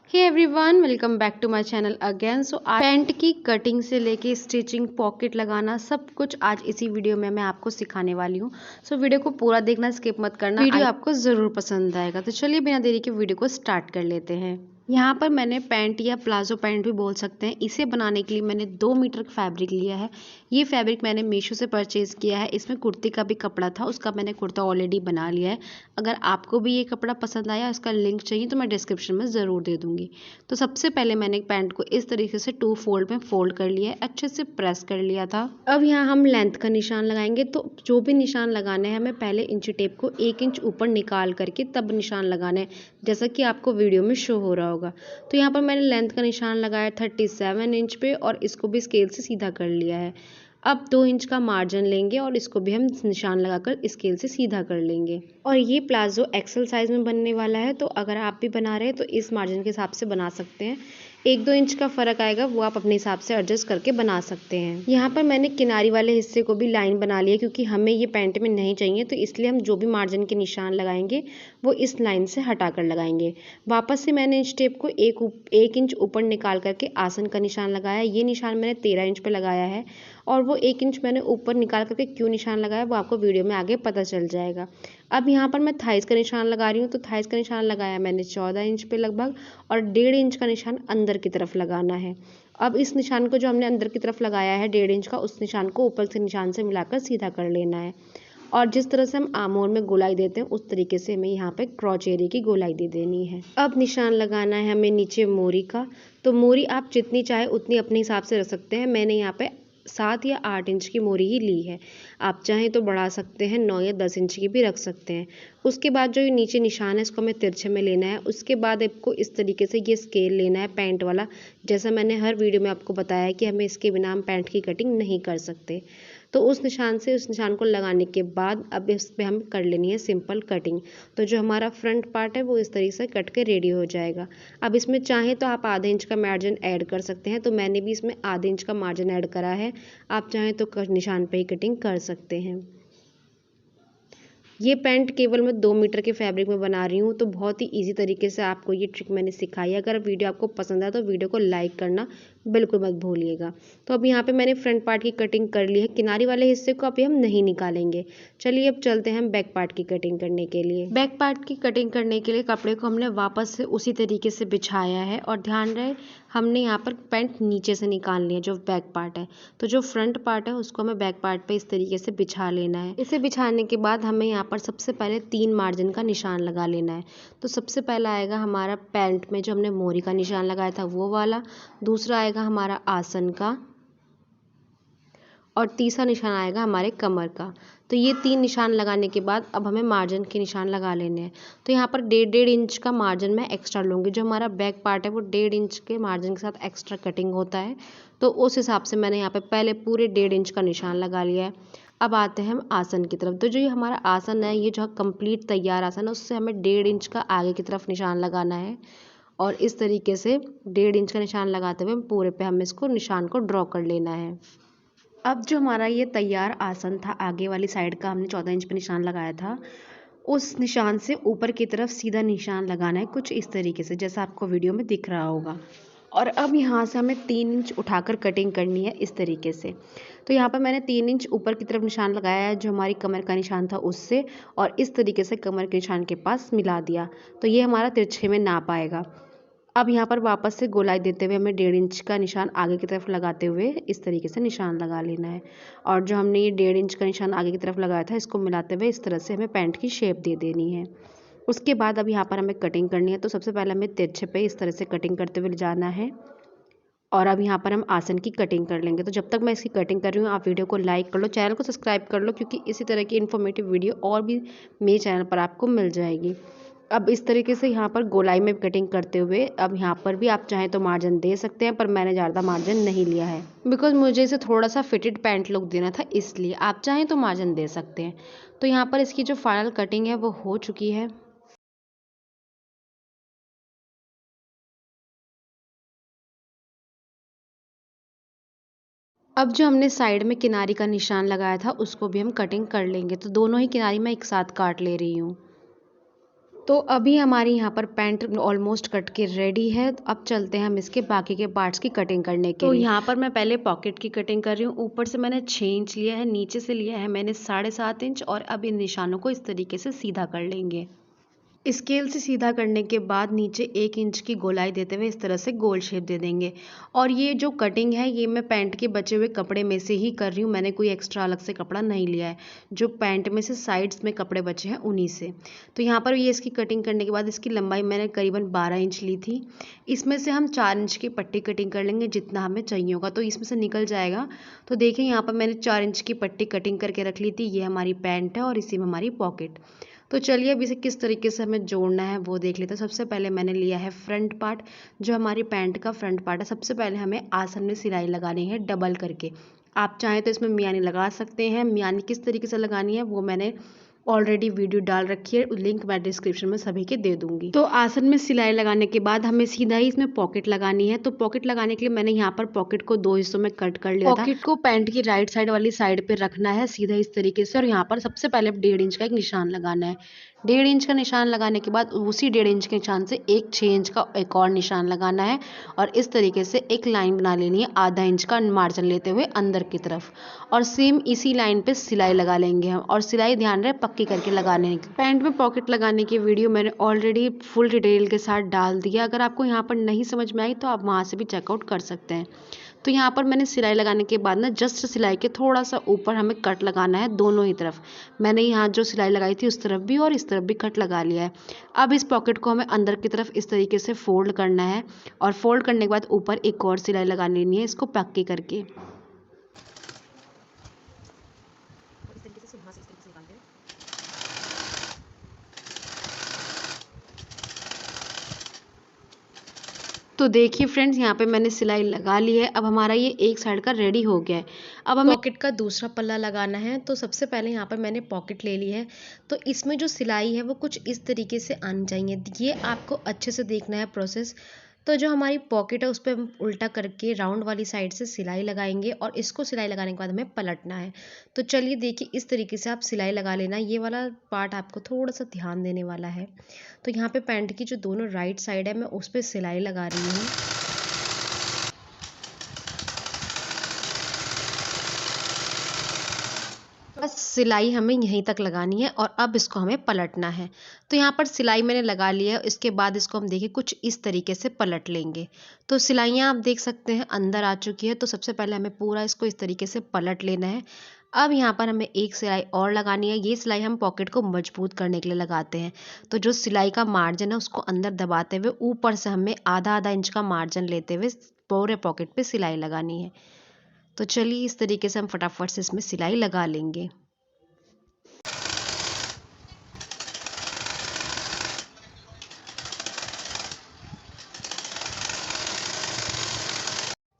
Hey everyone, welcome back to my channel again. Pant की cutting से लेके stitching, pocket लगाना, सब कुछ आज इसी वीडियो में मैं आपको सिखाने वाली हूँ। वीडियो को पूरा देखना, स्किप मत करना, वीडियो आपको ज़रूर पसंद आएगा। तो चलिए बिना देरी के वीडियो को स्टार्ट कर लेते हैं। यहाँ पर मैंने पैंट या प्लाजो पैंट भी बोल सकते हैं, इसे बनाने के लिए मैंने 2 मीटर का फैब्रिक लिया है। ये फैब्रिक मैंने मीशो से परचेज़ किया है। इसमें कुर्ती का भी कपड़ा था, उसका मैंने कुर्ता ऑलरेडी बना लिया है। अगर आपको भी ये कपड़ा पसंद आया, इसका लिंक चाहिए तो मैं डिस्क्रिप्शन में ज़रूर दे दूँगी। तो सबसे पहले मैंने पैंट को इस तरीके से 2 फोल्ड में फोल्ड कर लिया है, अच्छे से प्रेस कर लिया था। अब यहाँ हम लेंथ का निशान लगाएंगे, तो जो भी निशान लगाने हैं हमें पहले इंची टेप को 1 इंच ऊपर निकाल करके तब निशान लगाने हैं, जैसा कि आपको वीडियो में शो हो रहा होगा। तो यहाँ पर मैंने लेंथ का निशान लगाया 37 इंच पे और इसको भी स्केल से सीधा कर लिया है। अब 2 इंच का मार्जिन लेंगे और इसको भी हम निशान लगाकर स्केल से सीधा कर लेंगे। और ये प्लाजो एक्सल साइज में बनने वाला है, तो अगर आप भी बना रहे हैं तो इस मार्जिन के हिसाब से बना सकते हैं। 1-2 इंच का फ़र्क आएगा, वो आप अपने हिसाब से एडजस्ट करके बना सकते हैं। यहाँ पर मैंने किनारी वाले हिस्से को भी लाइन बना लिया, क्योंकि हमें ये पैंट में नहीं चाहिए, तो इसलिए हम जो भी मार्जिन के निशान लगाएंगे वो इस लाइन से हटाकर लगाएंगे। वापस से मैंने इंच टेप को 1 इंच ऊपर निकाल करके आसन का निशान लगाया। ये निशान मैंने 13 इंच पे लगाया है, और वो 1 इंच मैंने ऊपर निकाल करके क्यों निशान लगाया वो आपको वीडियो में आगे पता चल जाएगा। अब यहाँ पर मैं थाइस का निशान लगा रही हूँ, तो थाइस का निशान लगाया मैंने 14 इंच पे लगभग, और 1.5 इंच का निशान अंदर की तरफ लगाना है। अब इस निशान को जो हमने अंदर की तरफ लगाया है 1.5 इंच का, उस निशान को ऊपर से निशान से मिलाकर सीधा कर लेना है। और जिस तरह से हम आमोर में गोलाई देते हैं, उस तरीके से हमें यहाँ पे क्रॉच एरिया की गोलाई दे देनी है। अब निशान लगाना है हमें नीचे मोरी का। तो मोरी आप जितनी चाहे उतनी अपने हिसाब से रख सकते हैं। मैंने यहाँ पे 7 या 8 इंच की मोरी ही ली है। आप चाहें तो बढ़ा सकते हैं, 9 या 10 इंच की भी रख सकते हैं। उसके बाद जो ये नीचे निशान है, इसको हमें तिरछे में लेना है। उसके बाद आपको इस तरीके से ये स्केल लेना है पैंट वाला। जैसा मैंने हर वीडियो में आपको बताया है कि हमें इसके बिना हम पैंट की कटिंग नहीं कर सकते। तो उस निशान से उस निशान को लगाने के बाद अब इस पे हम कर लेनी है सिंपल कटिंग। तो जो हमारा फ्रंट पार्ट है वो इस तरीके से कट के रेडी हो जाएगा। अब इसमें चाहें तो आप आधे इंच का मार्जिन ऐड कर सकते हैं, तो मैंने भी इसमें आधे इंच का मार्जिन ऐड करा है। आप चाहें तो निशान पे ही कटिंग कर सकते हैं। ये पैंट केवल मैं 2 मीटर के फैब्रिक में बना रही हूँ, तो बहुत ही इजी तरीके से आपको ये ट्रिक मैंने सिखाई है। अगर वीडियो आपको पसंद आए तो वीडियो को लाइक करना बिल्कुल मत भूलिएगा। तो अब यहाँ पे मैंने फ्रंट पार्ट की कटिंग कर ली है, किनारी वाले हिस्से को अभी हम नहीं निकालेंगे। चलिए अब चलते हैं हम बैक पार्ट की कटिंग करने के लिए। बैक पार्ट की कटिंग करने के लिए कपड़े को हमने वापस से उसी तरीके से बिछाया है, और ध्यान रहे हमने यहाँ पर पैंट नीचे से निकालनी है जो बैक पार्ट है। तो जो फ्रंट पार्ट है उसको हमें बैक पार्ट पे इस तरीके से बिछा लेना है। इसे बिछाने के बाद हमें यहाँ पर सबसे पहले 3 मार्जिन का निशान लगा लेना है। तो सबसे पहला आएगा हमारा पैंट में जो हमने मोरी का निशान लगाया था वो वाला, दूसरा आएगा हमारा आसन का, और तीसरा निशान आएगा हमारे कमर का। तो ये 3 निशान लगाने के बाद अब हमें मार्जिन के निशान लगा लेने हैं। तो यहाँ पर 1.5 इंच का मार्जिन मैं एक्स्ट्रा लूँगी। जो हमारा बैक पार्ट है वो 1.5 इंच के मार्जिन के साथ एक्स्ट्रा कटिंग होता है, तो उस हिसाब से मैंने यहाँ पे पहले पूरे 1.5 इंच का निशान लगा लिया है। अब आते हैं हम आसन की तरफ। तो जो ये हमारा आसन है, ये जो कंप्लीट तैयार आसन है, उससे हमें 1.5 इंच का आगे की तरफ निशान लगाना है, और इस तरीके से 1.5 इंच का निशान लगाते हुए पूरे पे हमें इसको निशान को ड्रॉ कर लेना है। अब जो हमारा ये तैयार आसन था, आगे वाली साइड का हमने 14 इंच पे निशान लगाया था, उस निशान से ऊपर की तरफ सीधा निशान लगाना है, कुछ इस तरीके से जैसा आपको वीडियो में दिख रहा होगा। और अब यहाँ से हमें 3 इंच उठाकर कटिंग करनी है इस तरीके से। तो यहाँ पर मैंने 3 इंच ऊपर की तरफ निशान लगाया है, जो हमारी कमर का निशान था उससे, और इस तरीके से कमर के निशान के पास मिला दिया। तो ये हमारा तिरछे में नाप आएगा। अब यहाँ पर वापस से गोलाई देते हुए हमें 1.5 इंच का निशान आगे की तरफ लगाते हुए इस तरीके से निशान लगा लेना है, और जो हमने ये 1.5 इंच का निशान आगे की तरफ लगाया था, इसको मिलाते हुए इस तरह से हमें पैंट की शेप दे देनी है। उसके बाद अब यहाँ पर हमें कटिंग करनी है। तो सबसे पहले हमें तिरछे पे इस तरह से कटिंग करते हुए जाना है, और अब यहाँ पर हम आसन की कटिंग कर लेंगे। तो जब तक मैं इसकी कटिंग कर रही हूँ, आप वीडियो को लाइक कर लो, चैनल को सब्सक्राइब कर लो, क्योंकि इसी तरह की इन्फॉर्मेटिव वीडियो और भी मेरे चैनल पर आपको मिल जाएगी। अब इस तरीके से यहाँ पर गोलाई में कटिंग करते हुए अब यहाँ पर भी आप चाहें तो मार्जिन दे सकते हैं, पर मैंने ज़्यादा मार्जिन नहीं लिया है, बिकॉज मुझे इसे थोड़ा सा फिटेड पैंट लुक देना था, इसलिए आप चाहें तो मार्जिन दे सकते हैं। तो यहाँ पर इसकी जो फाइनल कटिंग है वो हो चुकी है। अब जो हमने साइड में किनारी का निशान लगाया था उसको भी हम कटिंग कर लेंगे। तो दोनों ही किनारी मैं एक साथ काट ले रही हूँ। तो अभी हमारी यहाँ पर पैंट ऑलमोस्ट कट के रेडी है। अब चलते हैं हम इसके बाकी के पार्ट्स की कटिंग करने के लिए। तो यहाँ पर मैं पहले पॉकेट की कटिंग कर रही हूँ। ऊपर से मैंने 6 इंच लिया है, नीचे से लिया है मैंने 7.5 इंच, और अब इन निशानों को इस तरीके से सीधा कर लेंगे। स्केल से सीधा करने के बाद नीचे 1 इंच की गोलाई देते हुए इस तरह से गोल शेप दे देंगे। और ये जो कटिंग है ये मैं पैंट के बचे हुए कपड़े में से ही कर रही हूँ, मैंने कोई एक्स्ट्रा अलग से कपड़ा नहीं लिया है। जो पैंट में से साइड्स में कपड़े बचे हैं उन्हीं से। तो यहाँ पर ये इसकी कटिंग करने के बाद इसकी लंबाई मैंने करीबन 12 इंच ली थी। इसमें से हम 4 इंच की पट्टी कटिंग कर लेंगे जितना हमें चाहिए होगा, तो इसमें से निकल जाएगा। तो देखिए यहाँ पर मैंने 4 इंच की पट्टी कटिंग करके रख ली थी। ये हमारी पैंट है और इसी में हमारी पॉकेट। तो चलिए अब इसे किस तरीके से हमें जोड़ना है वो देख लेते हैं। सबसे पहले मैंने लिया है फ्रंट पार्ट, जो हमारी पैंट का फ्रंट पार्ट है। सबसे पहले हमें आसन में सिलाई लगानी है डबल करके। आप चाहें तो इसमें मियानी लगा सकते हैं। मियानी किस तरीके से लगानी है वो मैंने ऑलरेडी वीडियो डाल रखी है, लिंक मैं डिस्क्रिप्शन में सभी के दे दूंगी। तो आसन में सिलाई लगाने के बाद हमें सीधा ही इसमें पॉकेट लगानी है। तो पॉकेट लगाने के लिए मैंने यहाँ पर पॉकेट को 2 हिस्सों में कट कर लिया था। पॉकेट को पैंट की राइट साइड वाली साइड पे रखना है सीधा इस तरीके से, और यहाँ पर सबसे पहले 1.5 इंच का एक निशान लगाना है। 1.5 इंच का निशान लगाने के बाद उसी 1.5 इंच के निशान से एक 6 इंच का एक और निशान लगाना है, और इस तरीके से एक लाइन बना लेनी है आधा इंच का मार्जिन लेते हुए अंदर की तरफ, और सेम इसी लाइन पे सिलाई लगा लेंगे हम। और सिलाई ध्यान रहे पक्की करके लगाने की। पैंट में पॉकेट लगाने की वीडियो मैंने ऑलरेडी फुल डिटेल के साथ डाल दिया। अगर आपको यहाँ पर नहीं समझ में आई तो आप वहाँ से भी चेकआउट कर सकते हैं। तो यहाँ पर मैंने सिलाई लगाने के बाद ना जस्ट सिलाई के थोड़ा सा ऊपर हमें कट लगाना है दोनों ही तरफ। मैंने यहाँ जो सिलाई लगाई थी उस तरफ भी और इस तरफ भी कट लगा लिया है। अब इस पॉकेट को हमें अंदर की तरफ इस तरीके से फोल्ड करना है, और फोल्ड करने के बाद ऊपर एक और सिलाई लगा लेनी है इसको पक्की करके। तो देखिए फ्रेंड्स, यहाँ पे मैंने सिलाई लगा ली है। अब हमारा ये एक साइड का रेडी हो गया है। अब हमें पॉकेट का दूसरा पल्ला लगाना है। तो सबसे पहले यहाँ पर मैंने पॉकेट ले ली है। तो इसमें जो सिलाई है वो कुछ इस तरीके से आनी चाहिए। ये आपको अच्छे से देखना है प्रोसेस। तो जो हमारी पॉकेट है उस पर हम उल्टा करके राउंड वाली साइड से सिलाई लगाएंगे, और इसको सिलाई लगाने के बाद हमें पलटना है। तो चलिए देखिए इस तरीके से आप सिलाई लगा लेना। ये वाला पार्ट आपको थोड़ा सा ध्यान देने वाला है। तो यहाँ पे पैंट की जो दोनों राइट साइड है मैं उस पर सिलाई लगा रही हूँ। बस सिलाई हमें यहीं तक लगानी है, और अब इसको हमें पलटना है। तो यहाँ पर सिलाई मैंने लगा ली है। इसके बाद इसको हम देखिए कुछ इस तरीके से पलट लेंगे। तो सिलाइयाँ आप देख सकते हैं अंदर आ चुकी है। तो सबसे पहले हमें पूरा इसको इस तरीके से पलट लेना है। अब यहाँ पर हमें एक सिलाई और लगानी है। ये सिलाई हम पॉकेट को मजबूत करने के लिए लगाते हैं। तो जो सिलाई का मार्जिन है उसको अंदर दबाते हुए ऊपर से हमें आधा आधा इंच का मार्जिन लेते हुए पूरे पॉकेट पे सिलाई लगानी है। तो चलिए इस तरीके से हम फटाफट से इसमें सिलाई लगा लेंगे।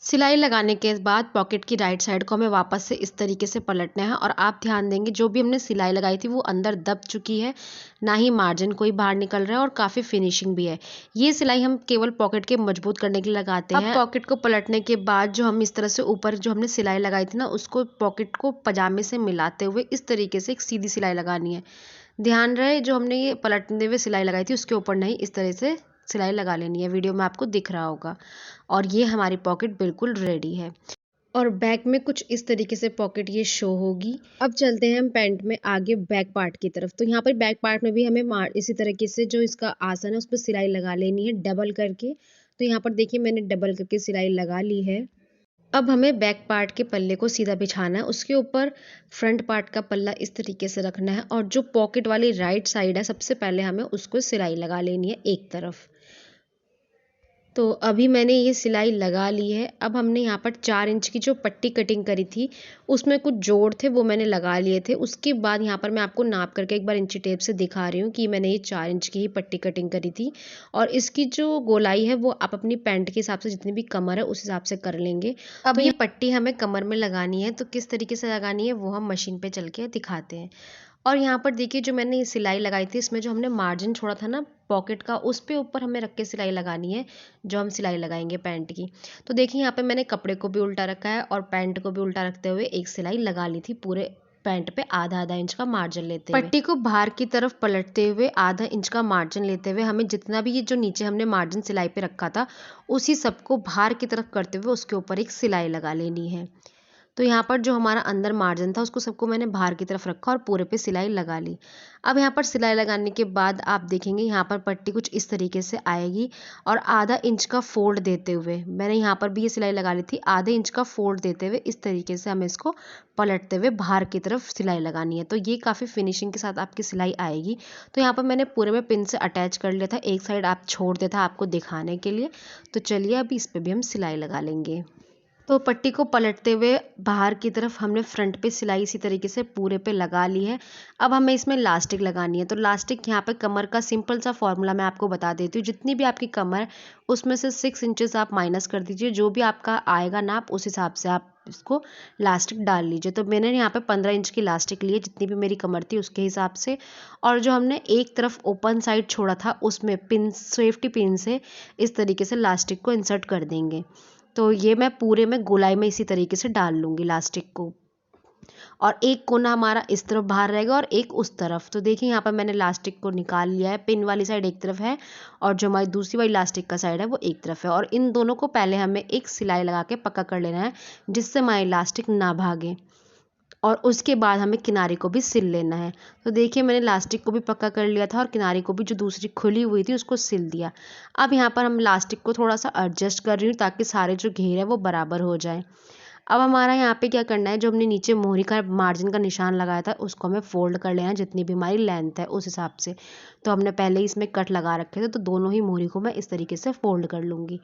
सिलाई लगाने के बाद पॉकेट की राइट साइड को हमें वापस से इस तरीके से पलटना है, और आप ध्यान देंगे जो भी हमने सिलाई लगाई थी वो अंदर दब चुकी है, ना ही मार्जिन कोई बाहर निकल रहा है, और काफ़ी फिनिशिंग भी है। ये सिलाई हम केवल पॉकेट के मजबूत करने के लिए लगाते हैं। अब पॉकेट को पलटने के बाद जो हम इस तरह से ऊपर जो हमने सिलाई लगाई थी ना उसको पॉकेट को पजामे से मिलाते हुए इस तरीके से एक सीधी सिलाई लगानी है। ध्यान रहे जो हमने ये पलटते हुए सिलाई लगाई थी उसके ऊपर नहीं, इस तरह से सिलाई लगा लेनी है। वीडियो में आपको दिख रहा होगा। और ये हमारी पॉकेट बिल्कुल रेडी है, और बैक में कुछ इस तरीके से पॉकेट ये शो होगी। अब चलते हैं हम पैंट में आगे बैक पार्ट की तरफ। तो यहाँ पर बैक पार्ट में भी हमें इसी तरीके से जो इसका आसन है उस पर सिलाई लगा लेनी है डबल करके। तो यहाँ पर देखिए मैंने डबल करके सिलाई लगा ली है। अब हमें बैक पार्ट के पल्ले को सीधा बिछाना है, उसके ऊपर फ्रंट पार्ट का पल्ला इस तरीके से रखना है, और जो पॉकेट वाली राइट साइड है सबसे पहले हमें उसको सिलाई लगा लेनी है एक तरफ। तो अभी मैंने ये सिलाई लगा ली है। अब हमने यहाँ पर 4 इंच की जो पट्टी कटिंग करी थी उसमें कुछ जोड़ थे वो मैंने लगा लिए थे। उसके बाद यहाँ पर मैं आपको नाप करके एक बार इंची टेप से दिखा रही हूँ कि मैंने ये 4 इंच की ही पट्टी कटिंग करी थी, और इसकी जो गोलाई है वो आप अपनी पैंट के हिसाब से जितनी भी कमर है उस हिसाब से कर लेंगे। अब तो ये पट्टी हमें कमर में लगानी है, तो किस तरीके से लगानी है वो हम मशीन पे चल के दिखाते हैं। और यहाँ पर देखिए जो मैंने ये सिलाई लगाई थी इसमें जो हमने मार्जिन छोड़ा था ना पॉकेट का उस पे ऊपर हमें रख के सिलाई लगानी है, जो हम सिलाई लगाएंगे पैंट की। तो देखिए यहाँ पे मैंने कपड़े को भी उल्टा रखा है और पैंट को भी उल्टा रखते हुए एक सिलाई लगा ली थी पूरे पैंट पे आधा आधा इंच का मार्जिन लेते हुए पट्टी को बाहर की तरफ पलटते हुए आधा इंच का मार्जिन लेते हुए हमें जितना भी ये जो नीचे हमने मार्जिन सिलाई पे रखा था उसी सबको बाहर की तरफ करते हुए उसके ऊपर एक सिलाई लगा लेनी है। तो यहाँ पर जो हमारा अंदर मार्जिन था उसको सबको मैंने बाहर की तरफ रखा और पूरे पे सिलाई लगा ली। अब यहाँ पर सिलाई लगाने के बाद आप देखेंगे यहाँ पर पट्टी कुछ इस तरीके से आएगी और आधा इंच का फोल्ड देते हुए मैंने यहाँ पर भी ये सिलाई लगा ली थी। आधे इंच का फोल्ड देते हुए इस तरीके से हमें इसको पलटते हुए बाहर की तरफ सिलाई लगानी है। तो ये काफ़ी फिनिशिंग के साथ आपकी सिलाई आएगी। तो यहाँ पर मैंने पूरे में पिन से अटैच कर लिया था, एक साइड आप छोड़ दिया था आपको दिखाने के लिए। तो चलिए अभी इस पर भी हम सिलाई लगा लेंगे। तो पट्टी को पलटते हुए बाहर की तरफ हमने फ्रंट पे सिलाई इसी तरीके से पूरे पे लगा ली है। अब हमें इसमें लास्टिक लगानी है। तो लास्टिक यहाँ पे कमर का सिंपल सा फॉर्मूला मैं आपको बता देती हूँ। जितनी भी आपकी कमर उसमें से 6 इंचेस आप माइनस कर दीजिए। जो भी आपका आएगा नाप उस हिसाब से आप इसको लास्टिक डाल लीजिए। तो मैंने यहाँ पे 15 इंच की लास्टिक ली है, जितनी भी मेरी कमर थी उसके हिसाब से। और जो हमने एक तरफ ओपन साइड छोड़ा था उसमें पिन सेफ्टी पिन से इस तरीके से लास्टिक को इंसर्ट कर देंगे। तो ये मैं पूरे में गोलाई में इसी तरीके से डाल लूँगी लास्टिक को। और एक कोना हमारा इस तरफ बाहर रहेगा और एक उस तरफ। तो देखिए यहाँ पर मैंने लास्टिक को निकाल लिया है। पिन वाली साइड एक तरफ है और जो हमारी दूसरी वाली लास्टिक का साइड है वो एक तरफ है। और इन दोनों को पहले हमें एक सिलाई लगा के पक्का कर लेना है जिससे हमारी लास्टिक ना भागे। और उसके बाद हमें किनारे को भी सिल लेना है। तो देखिए मैंने लास्टिक को भी पक्का कर लिया था और किनारे को भी जो दूसरी खुली हुई थी उसको सिल दिया। अब यहाँ पर हम लास्टिक को थोड़ा सा एडजस्ट कर रही हूँ ताकि सारे जो घेर है वो बराबर हो जाए। अब हमारा यहाँ पे क्या करना है, जो हमने नीचे मोहरी का मार्जिन का निशान लगाया था उसको हमें फोल्ड कर लेना है जितनी भी हमारी लेंथ है उस हिसाब से। तो हमने पहले ही इसमें कट लगा रखे थे तो दोनों ही मोहरी को मैं इस तरीके से फोल्ड कर लूँगी।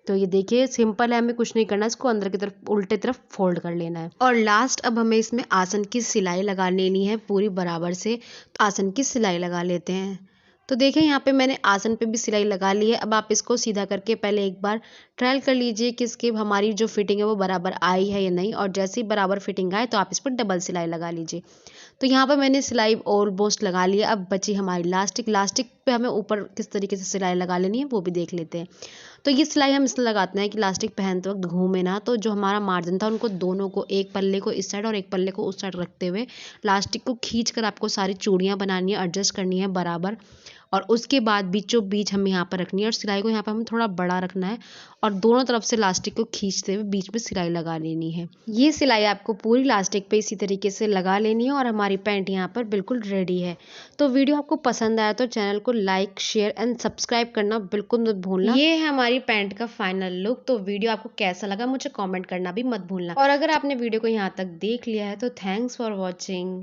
तो ये देखिए सिंपल है, हमें कुछ नहीं करना, इसको अंदर की तरफ उल्टे तरफ फोल्ड कर लेना है। और लास्ट अब हमें इसमें आसन की सिलाई लगा लेनी है पूरी बराबर से। तो आसन की सिलाई लगा लेते हैं। तो देखें यहाँ पे मैंने आसन पे भी सिलाई लगा ली है। अब आप इसको सीधा करके पहले एक बार ट्रायल कर लीजिए कि इसकी हमारी जो फिटिंग है वो बराबर आई है या नहीं। और जैसे ही बराबर फिटिंग आए तो आप इस पर डबल सिलाई लगा लीजिए। तो यहाँ पर मैंने सिलाई ऑलमोस्ट लगा ली है। अब बची हमारी लास्टिक। लास्टिक पे हमें ऊपर किस तरीके से सिलाई लगा लेनी है वो भी देख लेते हैं। तो ये सिलाई हम इसलिए लगाते हैं कि लास्टिक पहनते वक्त घूमे ना। तो जो हमारा मार्जिन था उनको दोनों को, एक पल्ले को इस साइड और एक पल्ले को उस साइड रखते हुए लास्टिक को खींच कर आपको सारी चूड़ियाँ बनानी है, एडजस्ट करनी है बराबर। और उसके बाद बीचों बीच हमें यहाँ पर रखनी है और सिलाई को यहाँ पर हमें थोड़ा बड़ा रखना है और दोनों तरफ से लास्टिक को खींचते हुए बीच में सिलाई लगा लेनी है। ये सिलाई आपको पूरी लास्टिक पे इसी तरीके से लगा लेनी है और हमारी पैंट यहाँ पर बिल्कुल रेडी है। तो वीडियो आपको पसंद आया तो चैनल को लाइक, शेयर एंड सब्सक्राइब करना बिल्कुल मत भूलना। ये है हमारी पैंट का फाइनल लुक। तो वीडियो आपको कैसा लगा मुझे कॉमेंट करना भी मत भूलना। और अगर आपने वीडियो को यहाँ तक देख लिया है तो थैंक्स फॉर वॉचिंग।